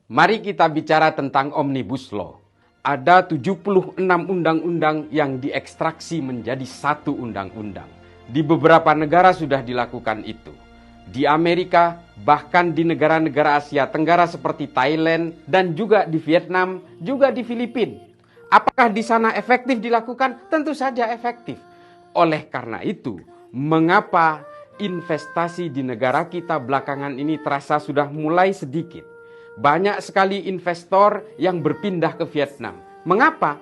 Mari kita bicara tentang Omnibus Law. Ada 76 undang-undang yang diekstraksi menjadi satu undang-undang. Di beberapa negara sudah dilakukan itu. Di Amerika, bahkan di negara-negara Asia Tenggara seperti Thailand, dan juga di Vietnam, juga di Filipina. Apakah di sana efektif dilakukan? Tentu saja efektif. Oleh karena itu, mengapa investasi di negara kita belakangan ini terasa sudah mulai sedikit? Banyak sekali investor yang berpindah ke Vietnam. Mengapa?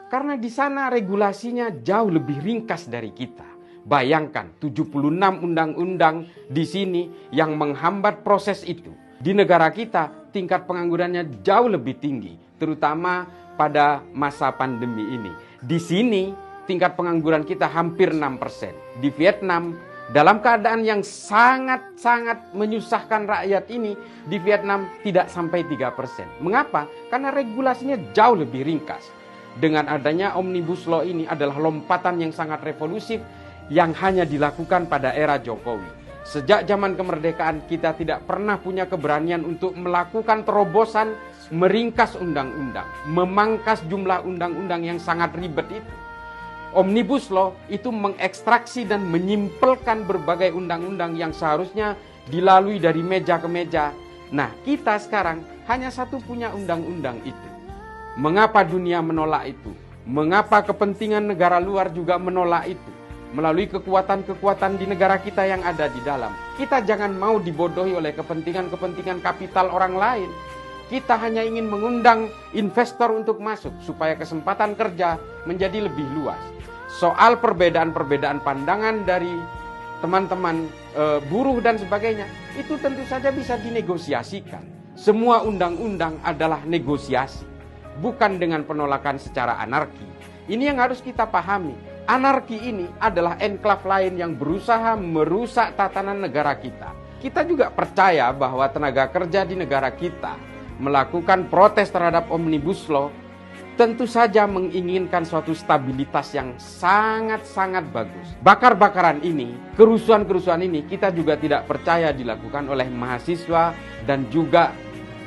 Karena di sana regulasinya jauh lebih ringkas dari kita. Bayangkan 76 undang-undang di sini yang menghambat proses itu. Di negara kita tingkat penganggurannya jauh lebih tinggi, terutama pada masa pandemi ini. Di sini tingkat pengangguran kita hampir 6%. Di Vietnam dalam keadaan yang sangat-sangat menyusahkan rakyat ini, di Vietnam tidak sampai 3%. Mengapa? Karena regulasinya jauh lebih ringkas. Dengan adanya Omnibus Law ini adalah lompatan yang sangat revolusif yang hanya dilakukan pada era Jokowi. Sejak zaman kemerdekaan kita tidak pernah punya keberanian untuk melakukan terobosan, meringkas undang-undang, memangkas jumlah undang-undang yang sangat ribet itu. Omnibus Law itu mengekstraksi dan menyimpelkan berbagai undang-undang yang seharusnya dilalui dari meja ke meja. Nah, kita sekarang hanya satu punya undang-undang itu. Mengapa dunia menolak itu? Mengapa kepentingan negara luar juga menolak itu? Melalui kekuatan-kekuatan di negara kita yang ada di dalam. Kita jangan mau dibodohi oleh kepentingan-kepentingan kapital orang lain. Kita hanya ingin mengundang investor untuk masuk supaya kesempatan kerja menjadi lebih luas. Soal perbedaan-perbedaan pandangan dari teman-teman buruh dan sebagainya, itu tentu saja bisa dinegosiasikan. Semua undang-undang adalah negosiasi, bukan dengan penolakan secara anarki. Ini yang harus kita pahami. Anarki ini adalah enklav lain yang berusaha merusak tatanan negara kita. Kita juga percaya bahwa tenaga kerja di negara kita melakukan protes terhadap Omnibus Law, tentu saja menginginkan suatu stabilitas yang sangat-sangat bagus. Bakar-bakaran ini, kerusuhan-kerusuhan ini kita juga tidak percaya dilakukan oleh mahasiswa dan juga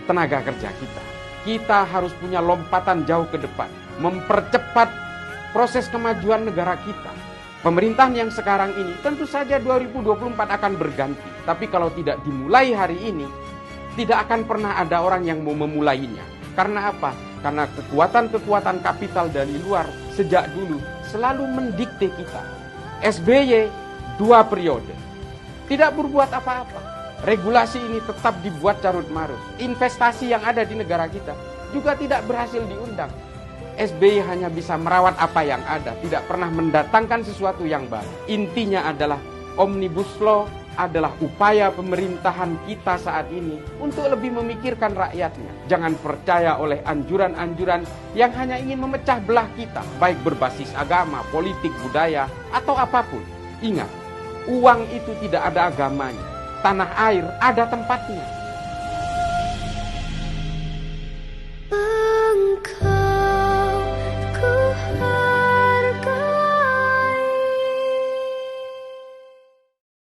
tenaga kerja kita. Kita harus punya lompatan jauh ke depan, mempercepat proses kemajuan negara kita. Pemerintahan yang sekarang ini tentu saja 2024 akan berganti. Tapi kalau tidak dimulai hari ini, tidak akan pernah ada orang yang mau memulainya. Karena apa? Karena kekuatan-kekuatan kapital dari luar sejak dulu selalu mendikte kita. SBY 2 periode, tidak berbuat apa-apa. Regulasi ini tetap dibuat carut-marut. Investasi yang ada di negara kita juga tidak berhasil diundang. SBY hanya bisa merawat apa yang ada, tidak pernah mendatangkan sesuatu yang baru. Intinya adalah Omnibus Law adalah upaya pemerintahan kita saat ini untuk lebih memikirkan rakyatnya. Jangan percaya oleh anjuran-anjuran yang hanya ingin memecah belah kita, baik berbasis agama, politik, budaya, atau apapun. Ingat, uang itu tidak ada agamanya. Tanah air ada tempatnya.